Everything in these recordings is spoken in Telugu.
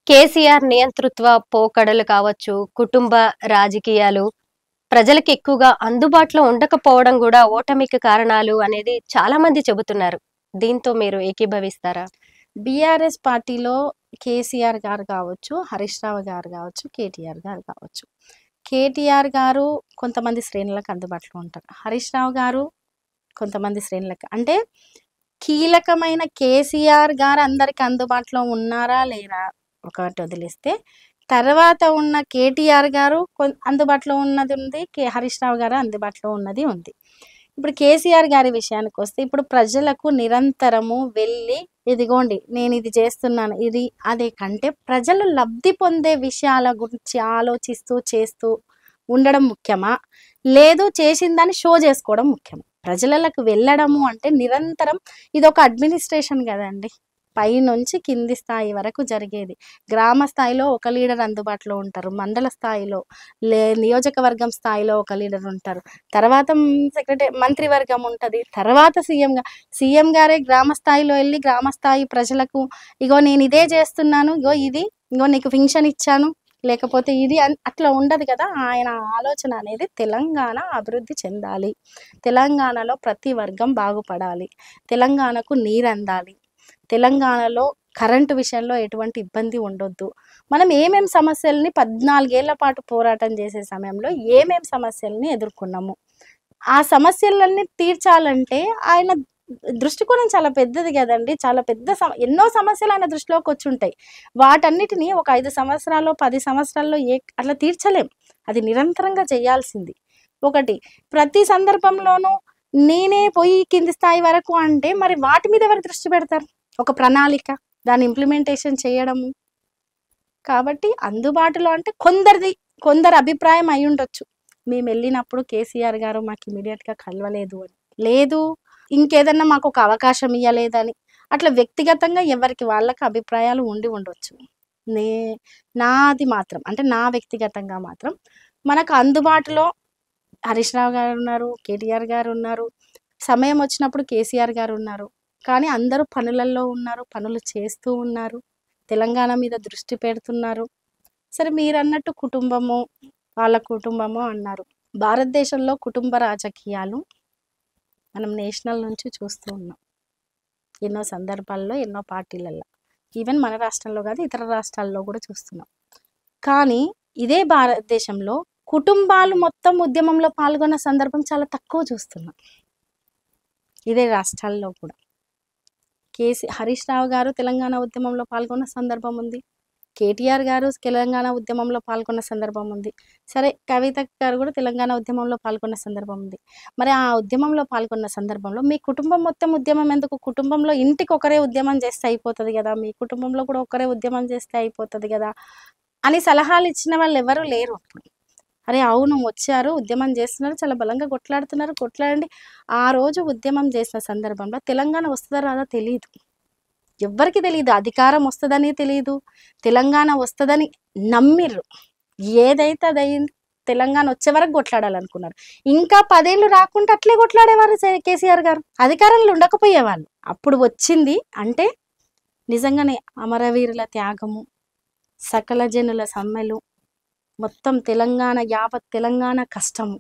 కేసీఆర్ నియంతృత్వ పోకడలు కావచ్చు, కుటుంబ రాజకీయాలు ప్రజలకు ఎక్కువగా అందుబాటులో ఉండకపోవడం కూడా ఓటమికి కారణాలు అనేది చాలా మంది చెబుతున్నారు. దీంతో మీరు ఏకీభవిస్తారా? బీఆర్ఎస్ పార్టీలో కేసీఆర్ గారు కావచ్చు, హరీష్ రావు గారు కావచ్చు, కేటీఆర్ గారు కావచ్చు. కేటీఆర్ గారు కొంతమంది శ్రేణులకు అందుబాటులో ఉంటారు. హరీష్ రావు గారు కొంతమంది శ్రేణులకు అంటే కీలకమైన కేసీఆర్ గారు అందరికి అందుబాటులో ఉన్నారా లేరా ఒకటి వదిలేస్తే, తర్వాత ఉన్న కేటీఆర్ గారు అందుబాటులో ఉన్నది ఉంది, హరీష్ రావు గారు అందుబాటులో ఉన్నది ఉంది. ఇప్పుడు కేసీఆర్ గారి విషయానికి వస్తే, ఇప్పుడు ప్రజలకు నిరంతరము వెళ్ళి ఇదిగోండి నేను ఇది చేస్తున్నాను ఇది అదే కంటే ప్రజలు లబ్ధి పొందే విషయాల గురించి ఆలోచిస్తూ చేస్తూ ఉండడం ముఖ్యమా, లేదు చేసిందని షో చేసుకోవడం ముఖ్యమా? ప్రజలకు వెళ్ళడము అంటే నిరంతరం ఇది ఒక అడ్మినిస్ట్రేషన్ కదండి, పైనుంచి కింది స్థాయి వరకు జరిగేది. గ్రామ స్థాయిలో ఒక లీడర్ అందుబాటులో ఉంటారు, మండల స్థాయిలో నియోజకవర్గం స్థాయిలో ఒక లీడర్ ఉంటారు, తర్వాత మంత్రివర్గం ఉంటుంది, తర్వాత సీఎం గారే గ్రామ స్థాయిలో వెళ్ళి గ్రామ స్థాయి ప్రజలకు ఇగో నేను ఇదే చేస్తున్నాను, ఇగో నీకు పెన్షన్ ఇచ్చాను, లేకపోతే ఇది అట్లా ఉండదు కదా. ఆయన ఆలోచన అనేది తెలంగాణ అభివృద్ధి చెందాలి, తెలంగాణలో ప్రతి వర్గం బాగుపడాలి, తెలంగాణకు నీరు అందాలి, తెలంగాణలో కరెంటు విషయంలో ఎటువంటి ఇబ్బంది ఉండొద్దు. మనం ఏమేం సమస్యల్ని 14 ఏళ్ల పాటు పోరాటం చేసే సమయంలో ఏమేం సమస్యల్ని ఎదుర్కొన్నాము, ఆ సమస్యలన్నీ తీర్చాలంటే ఆయన దృష్టికోణం చాలా పెద్దది కదండి. చాలా పెద్ద ఎన్నో సమస్యలు ఆయన దృష్టిలోకి వచ్చి ఉంటాయి. వాటన్నిటిని ఒక 5 సంవత్సరాల్లో 10 సంవత్సరాల్లో అట్లా తీర్చలేం. అది నిరంతరంగా చేయాల్సింది. ఒకటి ప్రతి సందర్భంలోనూ నేనే పోయి కింది స్థాయి వరకు అంటే మరి వాటి మీద ఎవరు దృష్టి పెడతారు? ఒక ప్రణాళిక, దాన్ని ఇంప్లిమెంటేషన్ చేయడము. కాబట్టి అందుబాటులో అంటే కొందరు అభిప్రాయం అయి ఉండొచ్చు, మేము వెళ్ళినప్పుడు కేసీఆర్ గారు మాకు ఇమీడియట్గా కలవలేదు అని, లేదు ఇంకేదన్నా మాకు ఒక అవకాశం ఇవ్వలేదని, అట్లా వ్యక్తిగతంగా ఎవరికి వాళ్ళకి అభిప్రాయాలు ఉండి ఉండొచ్చు. నాది మాత్రం అంటే నా వ్యక్తిగతంగా మాత్రం మనకు అందుబాటులో హరీష్ రావు గారు ఉన్నారు, కేటీఆర్ గారు ఉన్నారు, సమయం వచ్చినప్పుడు కేసీఆర్ గారు ఉన్నారు. కానీ అందరూ పనులలో ఉన్నారు, పనులు చేస్తూ ఉన్నారు, తెలంగాణ మీద దృష్టి పెడుతున్నారు. సరే మీరు అన్నట్టు కుటుంబము వాళ్ళ కుటుంబము అన్నారు. భారతదేశంలో కుటుంబ రాజకీయాలు మనం నేషనల్ నుంచి చూస్తూ ఉన్నాం, ఎన్నో సందర్భాల్లో ఎన్నో పార్టీలలో, ఈవెన్ మన రాష్ట్రంలో కాదు ఇతర రాష్ట్రాల్లో కూడా చూస్తున్నాం. కానీ ఇదే భారతదేశంలో కుటుంబాలు మొత్తం ఉద్యమంలో పాల్గొన్న సందర్భం చాలా తక్కువ చూస్తున్నాం. ఇదే రాష్ట్రాల్లో కూడా హరీష్ రావు గారు తెలంగాణ ఉద్యమంలో పాల్గొన్న సందర్భం ఉంది, కేటీఆర్ గారు తెలంగాణ ఉద్యమంలో పాల్గొన్న సందర్భం ఉంది, సరే కవిత గారు కూడా తెలంగాణ ఉద్యమంలో పాల్గొన్న సందర్భం ఉంది. మరి ఆ ఉద్యమంలో పాల్గొన్న సందర్భంలో మీ కుటుంబం మొత్తం ఉద్యమం ఎందుకు? కుటుంబంలో ఇంటికి ఒకరే ఉద్యమం చేస్తే అయిపోతుంది కదా, మీ కుటుంబంలో కూడా ఒకరే ఉద్యమం చేస్తే అయిపోతుంది కదా అని సలహాలు ఇచ్చిన వాళ్ళు ఎవరు లేరు అప్పుడు. అరే అవును వచ్చారు, ఉద్యమం చేస్తున్నారు, చాలా బలంగా కొట్లాడండి. ఆ రోజు ఉద్యమం చేసిన సందర్భంలో తెలంగాణ వస్తుందా రాదా తెలియదు, ఎవ్వరికి తెలియదు, అధికారం వస్తుందని తెలియదు, తెలంగాణ వస్తుందని నమ్మిర్రు. ఏదైతే అదయింది, తెలంగాణ వచ్చే వరకు కొట్లాడాలనుకున్నారు. ఇంకా 10 ఏళ్ళు రాకుండా అట్లే కొట్లాడేవారు కేసీఆర్ గారు, అధికారంలో ఉండకపోయేవాళ్ళు. అప్పుడు వచ్చింది అంటే నిజంగానే అమరవీరుల త్యాగము, సకల జనుల సమ్మెలు, మొత్తం యావత్ తెలంగాణ కష్టము,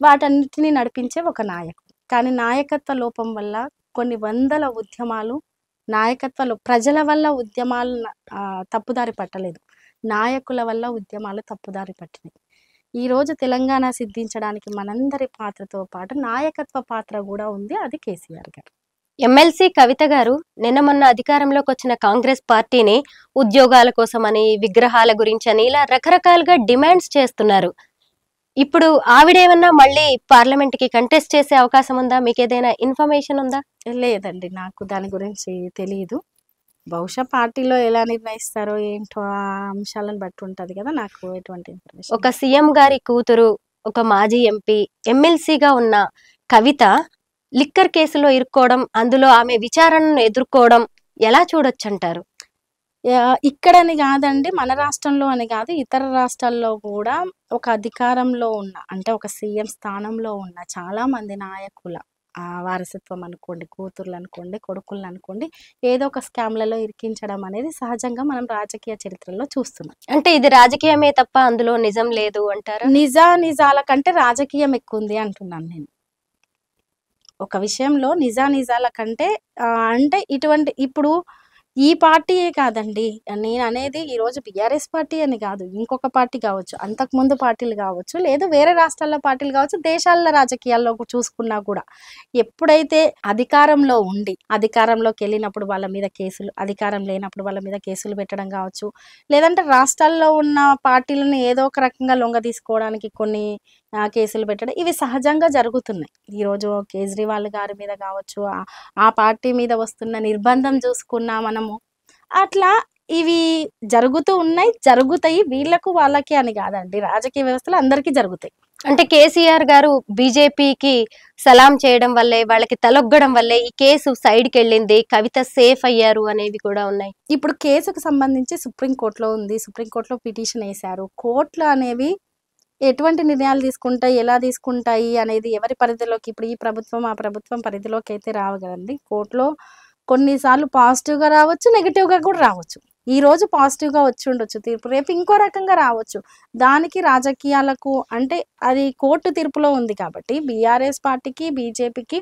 వాటన్నిటిని నడిపించే ఒక నాయకుడు. కానీ నాయకత్వ లోపం వల్ల కొన్ని వందల ఉద్యమాలు ప్రజల వల్ల ఉద్యమాలు తప్పుదారి పట్టలేదు, నాయకుల వల్ల ఉద్యమాలు తప్పుదారి పట్టినాయి. ఈరోజు తెలంగాణ సిద్ధించడానికి మనందరి పాత్రతో పాటు నాయకత్వ పాత్ర కూడా ఉంది, అది కేసీఆర్ గారు. ఎమ్మెల్సీ కవిత గారు నిన్న మొన్న అధికారంలోకి వచ్చిన కాంగ్రెస్ పార్టీని ఉద్యోగాల కోసమని, విగ్రహాల గురించి అని ఇలా రకరకాలుగా డిమాండ్స్ చేస్తున్నారు. ఇప్పుడు ఆవిడేమన్నా మళ్ళీ పార్లమెంట్ కి కంటెస్ట్ చేసే అవకాశం ఉందా? మీకు ఏదైనా ఇన్ఫర్మేషన్ ఉందా? లేదండి, నాకు దాని గురించి తెలియదు. బహుశా పార్టీలో ఎలా నిర్ణయిస్తారో ఏంటో ఆ అంశాలను బట్టి ఉంటది కదా, నాకు ఎటువంటి ఇన్ఫర్మేషన్. ఒక సీఎం గారి కూతురు, ఒక మాజీ ఎంపీ, ఎమ్మెల్సీగా ఉన్న కవిత లిక్కర్ కేసులో ఇరుక్కోవడం, అందులో ఆమె విచారణను ఎదుర్కోవడం ఎలా చూడొచ్చు అంటారు? ఇక్కడని కాదండి, మన రాష్ట్రంలో అని కాదు, ఇతర రాష్ట్రాల్లో కూడా ఒక అధికారంలో ఉన్న అంటే ఒక సీఎం స్థానంలో ఉన్న చాలా మంది నాయకుల వారసత్వం అనుకోండి, కూతుర్లు అనుకోండి, కొడుకులను అనుకోండి, ఏదో ఒక స్కామ్లలో ఇరికించడం అనేది సహజంగా మనం రాజకీయ చరిత్రలో చూస్తున్నాం. అంటే ఇది రాజకీయమే తప్ప అందులో నిజం లేదు అంటారా? నిజాల కంటే రాజకీయం ఎక్కువ ఉంది అంటున్నాను నేను. ఒక విషయంలో నిజాల కంటే అంటే ఇటువంటి ఇప్పుడు ఈ పార్టీయే కాదండి. నేను అనేది ఈరోజు బీఆర్ఎస్ పార్టీ అని కాదు. ఇంకొక పార్టీ కావచ్చు, అంతకుముందు పార్టీలు కావచ్చు, లేదు వేరే రాష్ట్రాల పార్టీలు కావచ్చు, దేశాల రాజకీయాల్లో చూసుకున్నా కూడా ఎప్పుడైతే అధికారంలో ఉండి అధికారంలోకి వెళ్ళినప్పుడు వాళ్ళ మీద కేసులు, అధికారం లేనప్పుడు వాళ్ళ మీద కేసులు పెట్టడం కావచ్చు, లేదంటే రాష్ట్రాల్లో ఉన్న పార్టీలను ఏదో ఒక రకంగా లొంగ తీసుకోవడానికి కొన్ని కేసులు పెట్టడం, ఇవి సహజంగా జరుగుతున్నాయి. ఈరోజు కేజ్రీవాల్ గారి మీద కావచ్చు, ఆ పార్టీ మీద వస్తున్న నిర్బంధం చూసుకున్నా మనము, అట్లా ఇవి జరుగుతూ ఉన్నాయి, జరుగుతాయి. వీళ్ళకు వాళ్ళకి అని కాదండి, రాజకీయ వ్యవస్థలో అందరికీ జరుగుతాయి. అంటే కేసీఆర్ గారు బీజేపీకి సలాం చేయడం వల్లే, వాళ్ళకి తలొగ్గడం వల్లే ఈ కేసు సైడ్కి వెళ్ళింది, కవిత సేఫ్ అయ్యారు అనేవి కూడా ఉన్నాయి. ఇప్పుడు కేసుకు సంబంధించి సుప్రీంకోర్టులో ఉంది, సుప్రీంకోర్టులో పిటిషన్ వేశారు. కోర్టులు అనేవి ఎటువంటి నిర్ణయాలు తీసుకుంటాయి, ఎలా తీసుకుంటాయి అనేది ఎవరి పరిధిలోకి, ఇప్పుడు ఈ ప్రభుత్వం ఆ ప్రభుత్వం పరిధిలోకి అయితే రావు కదండి. కోర్టులో కొన్నిసార్లు పాజిటివ్గా రావచ్చు, నెగిటివ్గా కూడా రావచ్చు. ఈ రోజు పాజిటివ్గా వచ్చి ఉండొచ్చు తీర్పు, రేపు ఇంకో రకంగా రావచ్చు. దానికి రాజకీయాలకు అంటే అది కోర్టు తీర్పులో ఉంది కాబట్టి బీఆర్ఎస్ పార్టీకి బీజేపీకి,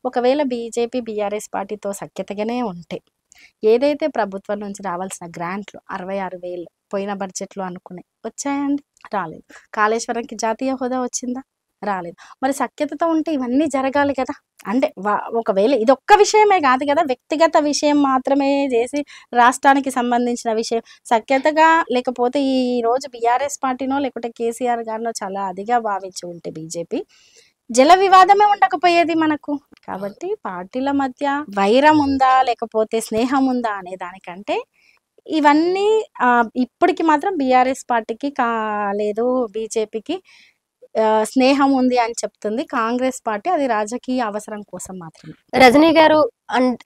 ఒకవేళ బీజేపీ బీఆర్ఎస్ పార్టీతో సఖ్యతగానే ఉంటే ఏదైతే ప్రభుత్వం నుంచి రావాల్సిన గ్రాంట్లు 66,000 పోయిన బడ్జెట్లో అనుకున్నాయి వచ్చాయండి? రాలేదు. కాళేశ్వరంకి జాతీయ హోదా వచ్చిందా? రాలేదు. మరి సఖ్యతతో ఉంటే ఇవన్నీ జరగాలి కదా. అంటే ఒకవేళ ఇదొక్క విషయమే కాదు కదా, వ్యక్తిగత విషయం మాత్రమే చేసి రాష్ట్రానికి సంబంధించిన విషయం సఖ్యతగా లేకపోతే ఈ రోజు బీఆర్ఎస్ పార్టీనో లేకపోతే కేసీఆర్ గారినో చాలా అదిగా భావించి ఉంటే బీజేపీ, జల వివాదమే ఉండకపోయేది మనకు. కాబట్టి పార్టీల మధ్య వైరం ఉందా లేకపోతే స్నేహం ఉందా అనే దానికంటే ఇవన్నీ ఇప్పటికి మాత్రం బీఆర్ఎస్ పార్టీకి లేదు, బీజేపీకి స్నేహం ఉంది అని చెప్తుంది. కాంగ్రెస్ పార్టీ అది రాజకీయ అవసరం కోసం మాత్రమే. రజనీ గారు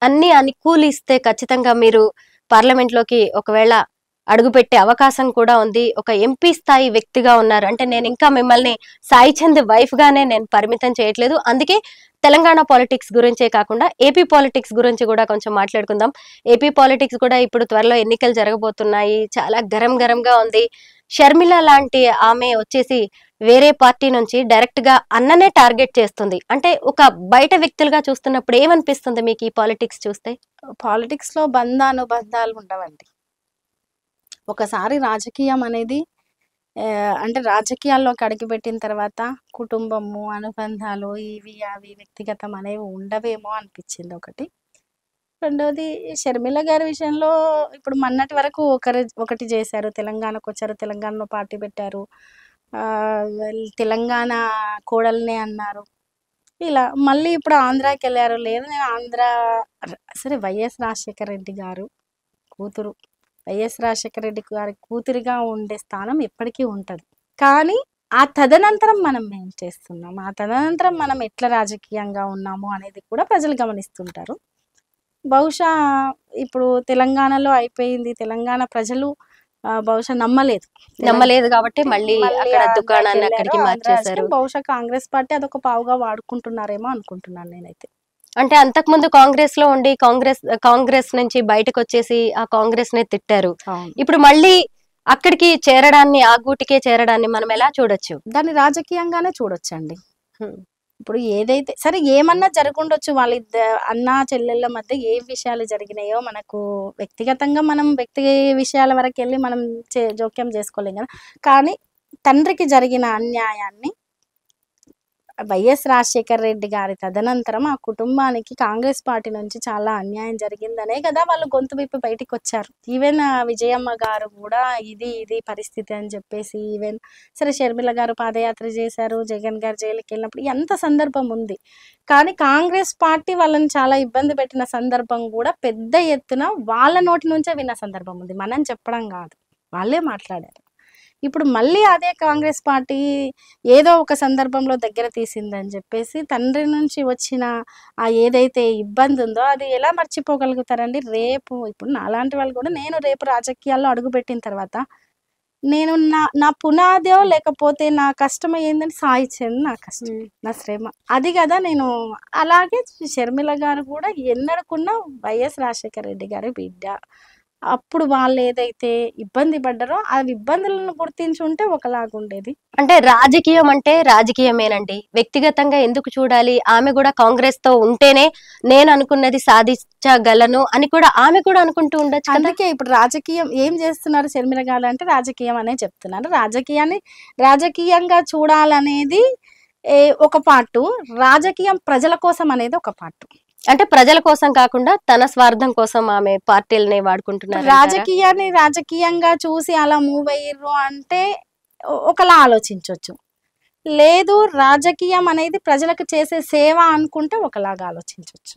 అన్ని అనుకూలిస్తే ఖచ్చితంగా మీరు పార్లమెంట్ లోకి ఒకవేళ అడుగుపెట్టే అవకాశం కూడా ఉంది. ఒక ఎంపీ స్థాయి వ్యక్తిగా ఉన్నారు అంటే, నేను ఇంకా మిమ్మల్ని సాయి చంద్ వైఫ్ గానే నేను పరిమితం చేయట్లేదు. అందుకే తెలంగాణ పాలిటిక్స్ గురించే కాకుండా ఏపీ పాలిటిక్స్ గురించి కూడా కొంచెం మాట్లాడుకుందాం. ఏపీ పాలిటిక్స్ కూడా ఇప్పుడు త్వరలో ఎన్నికలు జరగబోతున్నాయి, చాలా గరంగా ఉంది. షర్మిల లాంటి ఆమె వచ్చేసి వేరే పార్టీ నుంచి డైరెక్ట్ గా అన్ననే టార్గెట్ చేస్తుంది. అంటే ఒక బయట వ్యక్తులుగా చూస్తున్నప్పుడు ఏమనిపిస్తుంది మీకు ఈ పాలిటిక్స్ చూస్తే? పాలిటిక్స్ లో బంధానుబంధాలు ఉండవండి. ఒకసారి రాజకీయం అనేది అంటే రాజకీయాల్లోకి అడుగుపెట్టిన తర్వాత కుటుంబము, అనుబంధాలు, ఇవి అవి వ్యక్తిగతం అనేవి ఉండవేమో అనిపించింది ఒకటి. రెండోది షర్మిల గారి విషయంలో ఇప్పుడు మొన్నటి వరకు ఒకటి చేశారు, తెలంగాణకు వచ్చారు, తెలంగాణలో పార్టీ పెట్టారు, తెలంగాణ కోడల్ని అన్నారు. ఇలా మళ్ళీ ఇప్పుడు ఆంధ్రాకి వెళ్ళారు. లేదు నేను ఆంధ్ర, సరే వైఎస్ రాజశేఖర రెడ్డి గారు కూతురు, వైఎస్ రాజశేఖర రెడ్డి గారి కూతురిగా ఉండే స్థానం ఎప్పటికీ ఉంటుంది. కానీ ఆ తదనంతరం మనం ఏం చేస్తున్నాం, ఆ తదనంతరం మనం ఎట్లా రాజకీయంగా ఉన్నాము అనేది కూడా ప్రజలు గమనిస్తుంటారు. బహుశా ఇప్పుడు తెలంగాణలో అయిపోయింది, తెలంగాణ ప్రజలు బహుశా నమ్మలేదు కాబట్టి మళ్ళీ అక్కడ దుకాణాన్ని అక్కడికి మార్చేశారు. బహుశా కాంగ్రెస్ పార్టీ అదొక పావుగా వాడుకుంటున్నారేమో అనుకుంటున్నాను నేనైతే. అంటే అంతకుముందు కాంగ్రెస్ లో ఉండి కాంగ్రెస్ నుంచి బయటకు వచ్చేసి ఆ కాంగ్రెస్ ని తిట్టారు. ఇప్పుడు మళ్ళీ అక్కడికి చేరడాన్ని, ఆ గూటికే చేరడాన్ని మనం ఎలా చూడొచ్చు? దాన్ని రాజకీయంగానే చూడొచ్చండి. ఇప్పుడు ఏదైతే సరే ఏమన్నా జరుగుండొచ్చు, అన్నా చెల్లెళ్ళ మధ్య ఏ విషయాలు జరిగినాయో మనకు వ్యక్తిగతంగా మనం వ్యక్తి విషయాల వరకు వెళ్ళి మనం జోక్యం చేసుకోలేం కదా. కానీ తండ్రికి జరిగిన అన్యాయాన్ని వైఎస్ రాజశేఖర రెడ్డి గారి తదనంతరం ఆ కుటుంబానికి కాంగ్రెస్ పార్టీ నుంచి చాలా అన్యాయం జరిగిందనే కదా వాళ్ళు గొంతు విప్పి బయటికి వచ్చారు. ఈవెన్ విజయమ్మ గారు కూడా ఇది పరిస్థితి అని చెప్పేసి, ఈవెన్ సరే షర్మిల గారు పాదయాత్ర చేశారు, జగన్ గారు జైలుకి వెళ్ళినప్పుడు ఎంత సందర్భం ఉంది. కానీ కాంగ్రెస్ పార్టీ వాళ్ళని చాలా ఇబ్బంది పెట్టిన సందర్భం కూడా పెద్ద ఎత్తున వాళ్ళ నోటి నుంచే విన్న సందర్భం ఉంది, మనం చెప్పడం కాదు, వాళ్ళే మాట్లాడారు. ఇప్పుడు మళ్ళీ అదే కాంగ్రెస్ పార్టీ ఏదో ఒక సందర్భంలో దగ్గర తీసిందని చెప్పేసి తండ్రి నుంచి వచ్చిన ఆ ఏదైతే ఇబ్బంది ఉందో అది ఎలా మర్చిపోగలుగుతారండి? రేపు ఇప్పుడు నాలాంటి వాళ్ళు కూడా, నేను రేపు రాజకీయాల్లో అడుగుపెట్టిన తర్వాత నేను నా పునాదో లేకపోతే నా కష్టం ఏందని సాయిచ్చేది నా కష్టం, నా శ్రమ అది కదా. నేను అలాగే షర్మిల గారు కూడా ఎన్నడకున్నా వైఎస్ రాజశేఖర రెడ్డి గారి బిడ్డ. అప్పుడు వాళ్ళు ఏదైతే ఇబ్బంది పడ్డారో ఆ ఇబ్బందులను గుర్తించి ఉంటే ఒకలాగా ఉండేది. అంటే రాజకీయం అంటే రాజకీయమేనండి, వ్యక్తిగతంగా ఎందుకు చూడాలి? ఆమె కూడా కాంగ్రెస్ తో ఉంటేనే నేను అనుకున్నది సాధించగలను అని కూడా ఆమె కూడా అనుకుంటూ ఉండొచ్చు కదా. అందుకే ఇప్పుడు రాజకీయం ఏం చేస్తున్నారు షర్మిల గారు అంటే రాజకీయం అనే చెప్తున్నారు. రాజకీయాన్ని రాజకీయంగా చూడాలనేది ఒక పార్టు, రాజకీయం ప్రజల కోసం అనేది ఒక పార్టు. అంటే ప్రజల కోసం కాకుండా తన స్వార్థం కోసం ఆమె పార్టీలని వాడుకుంటున్నారు. రాజకీయాన్ని రాజకీయంగా చూసి అలా మూవ్ అయ్యారు అంటే ఒకలా ఆలోచించవచ్చు. లేదు రాజకీయం అనేది ప్రజలకు చేసే సేవ అనుకుంటే ఒకలాగా ఆలోచించవచ్చు.